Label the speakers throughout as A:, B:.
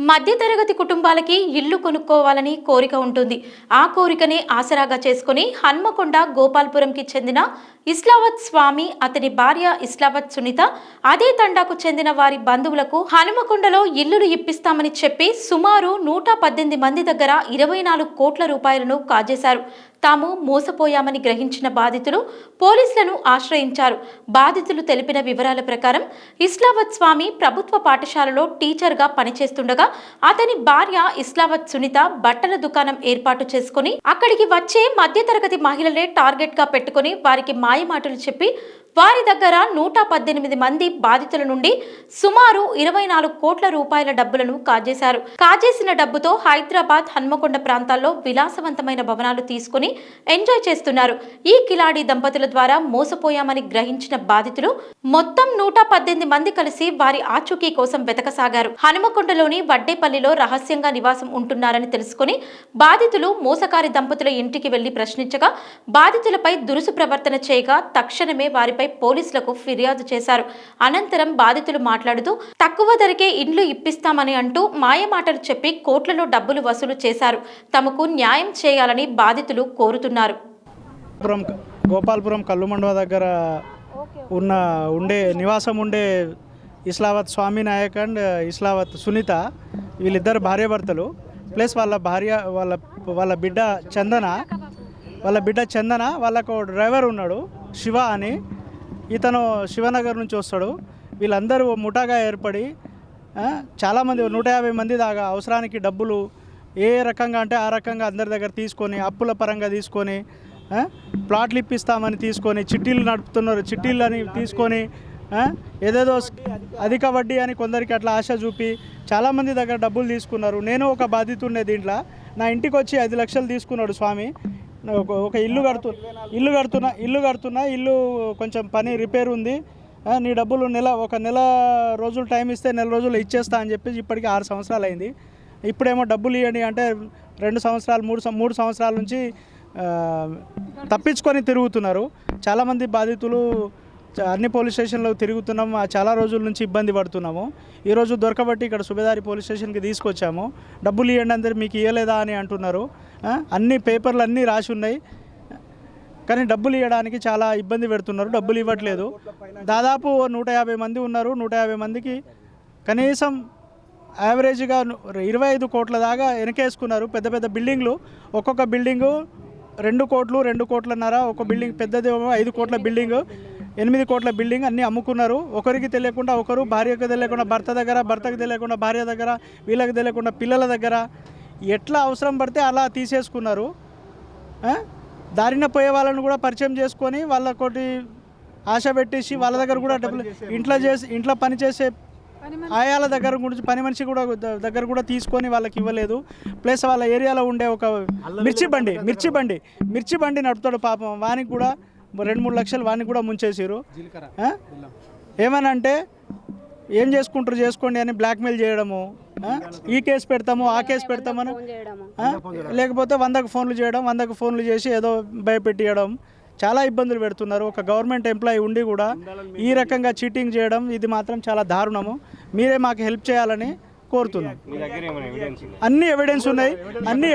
A: మధ్యతరగతి కుటుంబాలకి ఇల్లు కొనుక్కోవాలని కోరిక ఉంటుంది. ఆ కోరికని ఆసరాగా చేసుకుని హన్మకొండ గోపాల్పురంకి చెందిన ఇస్లావత్ స్వామి, అతని భార్య ఇస్లావత్ సునీత అదే తండాకు చెందిన వారి బంధువులకు హనుమకొండలో ఇల్లులు ఇప్పిస్తామని చెప్పి సుమారు 118 మంది దగ్గర 24 కోట్ల రూపాయలను కాజేశారు. తాము మోసపోయామని గ్రహించిన బాధితులు పోలీసులను ఆశ్రయించారు. బాధితులు తెలిపిన వివరాల ప్రకారం ఇస్లావత్ స్వామి ప్రభుత్వ పాఠశాలలో టీచర్గా పనిచేస్తుండగా అతని భార్య ఇస్లావత్ సునీత బట్టల దుకాణం ఏర్పాటు చేసుకుని అక్కడికి వచ్చే మధ్యతరగతి మహిళలే టార్గెట్ గా పెట్టుకుని వారికి మాయమాటలు చెప్పి వారి దగ్గర 118 మంది బాధితుల నుండి సుమారు 24 కోట్ల రూపాయల డబ్బులను కాజేశారు. కాజేసిన డబ్బుతో హైదరాబాద్, హన్మకొండ ప్రాంతాల్లో విలాసవంతమైన భవనాలు తీసుకుని ఎంజాయ్ చేస్తున్నారు. ఈ కిలాడి దంపతుల ద్వారా మోసపోయామని గ్రహించిన బాధితులు మొత్తం 118 మంది కలిసి వారి ఆచూకీ కోసం వెతకసాగారు. హనుమకొండలోని వడ్డేపల్లిలో రహస్యంగా నివాసం ఉంటున్నారని తెలుసుకుని బాధితులు మోసకారి దంపతుల ఇంటికి వెళ్లి ప్రశ్నించగా బాధితులపై దురుసు ప్రవర్తన చేయగా తక్షణమే వారిపై పోలీసులకు ఫిర్యాదు చేశారు. అనంతరం బాధితులు మాట్లాడుతూ తక్కువ ధరకే ఇండ్లు ఇప్పిస్తామని అంటూ మాయమాటలు చెప్పి కోట్లలో డబ్బులు వసూలు చేశారు. తమకు న్యాయం చేయాలని బాధితులు కోరుతున్నారు.
B: గోపాల్పురం కల్లుమండవ దగ్గర నివాసం ఉండే ఇస్లావత్ స్వామి నాయక్ అండ్ ఇస్లావత్ సునీత, వీళ్ళిద్దరు భార్యాభర్తలు. ప్లస్ వాళ్ళ బిడ్డ చందన, వాళ్ళకు డ్రైవర్ ఉన్నాడు శివ అని. ఇతను శివనగర్ నుంచి వస్తాడు. వీళ్ళందరూ ముఠాగా ఏర్పడి చాలామంది 150 మంది దాకా అవసరానికి డబ్బులు ఏ రకంగా అంటే ఆ రకంగా అందరి దగ్గర తీసుకొని అప్పుల పరంగా తీసుకొని ప్లాట్లు ఇప్పిస్తామని తీసుకొని చిట్టీలు నడుపుతున్నారు. చిట్టీలని తీసుకొని ఏదేదో అధిక వడ్డీ అని కొందరికి అట్లా ఆశ చూపి చాలామంది దగ్గర డబ్బులు తీసుకున్నారు. నేను ఒక బాధితుండే దీంట్లో. నా ఇంటికి వచ్చి 5 లక్షలు తీసుకున్నాడు స్వామి. ఒక ఇల్లు కడుతున్నా, ఇల్లు కొంచెం పని రిపేర్ ఉంది, నీ డబ్బులు ఒక నెల రోజులు టైం ఇస్తే నెల రోజులు ఇచ్చేస్తా అని చెప్పి ఇప్పటికి 6 సంవత్సరాలు అయింది. ఇప్పుడేమో డబ్బులు ఇవ్వండి అంటే 2 సంవత్సరాలు 3 సంవత్సరాల నుంచి తప్పించుకొని తిరుగుతున్నారు. చాలామంది బాధితులు అన్ని పోలీస్ స్టేషన్లో తిరుగుతున్నాం, చాలా రోజుల నుంచి ఇబ్బంది పడుతున్నాము. ఈరోజు దొరకబట్టి ఇక్కడ సుబేదారి పోలీస్ స్టేషన్కి తీసుకొచ్చాము. డబ్బులు ఇవ్వండి అందరు, మీకు ఇవ్వలేదా అని అంటున్నారు. అన్ని పేపర్లు అన్నీ రాసి ఉన్నాయి, కానీ డబ్బులు ఇవ్వడానికి చాలా ఇబ్బంది పెడుతున్నారు. డబ్బులు ఇవ్వట్లేదు. దాదాపు 150 మంది ఉన్నారు. 150 మందికి కనీసం యావరేజ్గా 25 కోట్ల దాకా వెనకేసుకున్నారు. పెద్ద పెద్ద బిల్డింగ్లు, ఒక్కొక్క బిల్డింగు 2 కోట్లు 2 కోట్లన్నర, ఒక బిల్డింగ్ పెద్దది 5 కోట్ల బిల్డింగు, 8 కోట్ల బిల్డింగ్ అన్నీ అమ్ముకున్నారు. ఒకరికి తెలియకుండా ఒకరు, భార్యకు తెలియకుండా భర్త దగ్గర, భర్తకు తెలియకుండా భార్య దగ్గర, వీళ్ళకి తెలియకుండా పిల్లల దగ్గర ఎట్లా అవసరం పడితే అలా తీసేసుకున్నారు. దారిన పోయే వాళ్ళని కూడా పరిచయం చేసుకొని వాళ్ళకోటి ఆశ పెట్టేసి వాళ్ళ దగ్గర కూడా డబ్బులు ఇంట్లో పనిచేసే ఆయాల దగ్గర గురించి పని మనిషి కూడా దగ్గర కూడా తీసుకొని వాళ్ళకి ఇవ్వలేదు. ప్లస్ వాళ్ళ ఏరియాలో ఉండే ఒక మిర్చి బండి నడుపుతాడు పాపం, వానికి కూడా 2-3 లక్షలు వానికి కూడా ముంచేసారు. ఏమనంటే ఏం చేసుకుంటారు చేసుకోండి అని బ్లాక్మెయిల్ చేయడము, ఈ కేసు పెడతాము ఆ కేసు పెడతామని, లేకపోతే 100కు ఫోన్లు చేయడం, 100కు ఫోన్లు చేసి ఏదో భయపెట్టియడం, చాలా ఇబ్బందులు పెడుతున్నారు. ఒక గవర్నమెంట్ ఎంప్లాయీ ఉండి కూడా ఈ రకంగా చీటింగ్ చేయడం, ఇది మాత్రం చాలా దారుణము. మీరే మాకు హెల్ప్ చేయాలని కోరుతున్నాం. అన్ని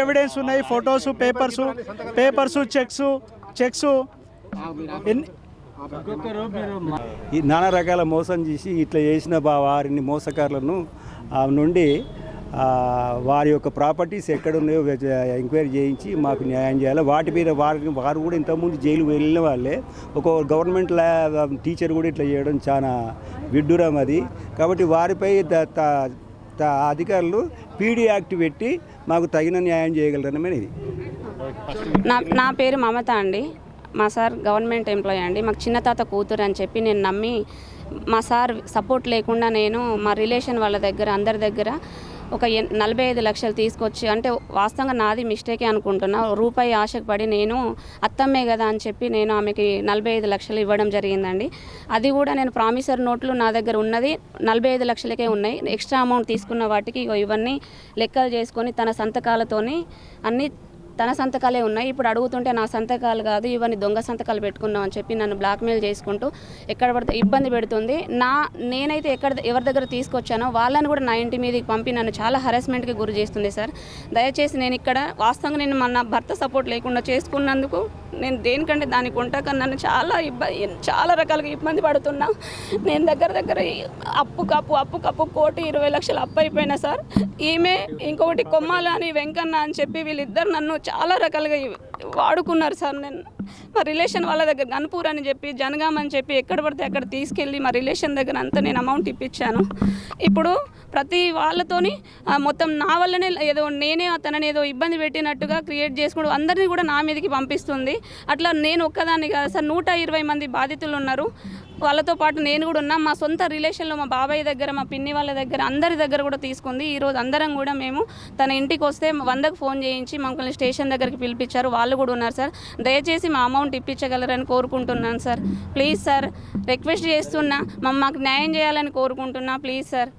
B: ఎవిడెన్స్ ఉన్నాయి, ఫొటోసు, పేపర్సు, చెక్స్
C: నానా రకాల మోసం చేసి ఇట్లా చేసిన వారిని మోసకారులను నుండి వారి యొక్క ప్రాపర్టీస్ ఎక్కడున్నాయో ఎంక్వైరీ చేయించి మాకు న్యాయం చేయాలి. వాటి మీద వారు కూడా ఇంతకుముందు జైలు వెళ్ళిన వాళ్ళే. ఒక గవర్నమెంట్ టీచర్ కూడా ఇట్లా చేయడం చాలా విడ్డూరం అది. కాబట్టి వారిపై అధికారులు పీడీ యాక్ట్ పెట్టి మాకు తగిన న్యాయం చేయగలరని ఇది.
D: నా పేరు మమత అండి. మా సార్ గవర్నమెంట్ ఎంప్లాయీ అండి. మాకు చిన్న తాత కూతురు అని చెప్పి నేను నమ్మి, మా సార్ సపోర్ట్ లేకుండా నేను మా రిలేషన్ వాళ్ళ దగ్గర అందరి దగ్గర ఒక 45 లక్షలు తీసుకొచ్చి, అంటే వాస్తవంగా నాది మిస్టేకే అనుకుంటున్నా, రూపాయి ఆశకు పడి నేను అత్తమ్మే కదా అని చెప్పి నేను ఆమెకి 45 లక్షలు ఇవ్వడం జరిగిందండి. అది కూడా నేను ప్రామిసర్ నోట్లు నా దగ్గర ఉన్నది 45 లక్షలకే ఉన్నాయి. ఎక్స్ట్రా అమౌంట్ తీసుకున్న వాటికి ఇవన్నీ లెక్కలు చేసుకొని తన సంతకాలతోని అన్నీ తన సంతకాలే ఉన్నాయి. ఇప్పుడు అడుగుతుంటే నా సంతకాలు కాదు, ఇవన్నీ దొంగ సంతకాలు పెట్టుకున్నాం అని చెప్పి నన్ను బ్లాక్మెయిల్ చేసుకుంటూ ఎక్కడ పడితే ఇబ్బంది పెడుతుంది. నేనైతే ఎవరి దగ్గర తీసుకొచ్చానో వాళ్ళని కూడా నా ఇంటి మీదకి పంపి నన్ను చాలా హరాస్మెంట్కి గురి చేస్తుంది సార్. దయచేసి నేను ఇక్కడ వాస్తవంగా నేను మన భర్త సపోర్ట్ లేకుండా చేసుకున్నందుకు నేను దేనికంటే దానికి ఉంటాక నన్ను చాలా రకాలుగా ఇబ్బంది పడుతున్నా. నేను దగ్గర అప్పు 1,20,00,000 అప్పు అయిపోయినా సార్. ఈమె ఇంకొకటి కొమ్మాల అని వెంకన్న అని చెప్పి వీళ్ళిద్దరు నన్ను చాలా రకాలుగా వాడుకున్నారు సార్. నేను మా రిలేషన్ వాళ్ళ దగ్గర గన్పూర్ అని చెప్పి జనగాం అని చెప్పి ఎక్కడ పడితే అక్కడ తీసుకెళ్ళి మా రిలేషన్ దగ్గర అంతా నేను అమౌంట్ ఇప్పించాను. ఇప్పుడు ప్రతి వాళ్ళతోని మొత్తం నా వల్లనే ఏదో నేనే తనని ఏదో ఇబ్బంది పెట్టినట్టుగా క్రియేట్ చేసుకుంటూ అందరినీ కూడా నా మీదకి పంపిస్తుంది. అట్లా నేను ఒక్కదాన్ని కాదు సార్, 120 మంది బాధితులు ఉన్నారు. వాళ్ళతో పాటు నేను కూడా ఉన్నా. మా సొంత రిలేషన్లో మా బాబాయ్ దగ్గర, మా పిన్ని వాళ్ళ దగ్గర, అందరి దగ్గర కూడా తీసుకుంది. ఈరోజు అందరం కూడా మేము తన ఇంటికి వస్తే 100కు ఫోన్ చేయించి మమ్మల్ని స్టేషన్ దగ్గరికి పిలిపించారు. వాళ్ళు కూడా ఉన్నారు సార్. దయచేసి మా అమౌంట్ ఇప్పించగలరని కోరుకుంటున్నాను సార్. ప్లీజ్ సార్, రిక్వెస్ట్ చేస్తున్నా, మాకు న్యాయం చేయాలని కోరుకుంటున్నా. Please sir.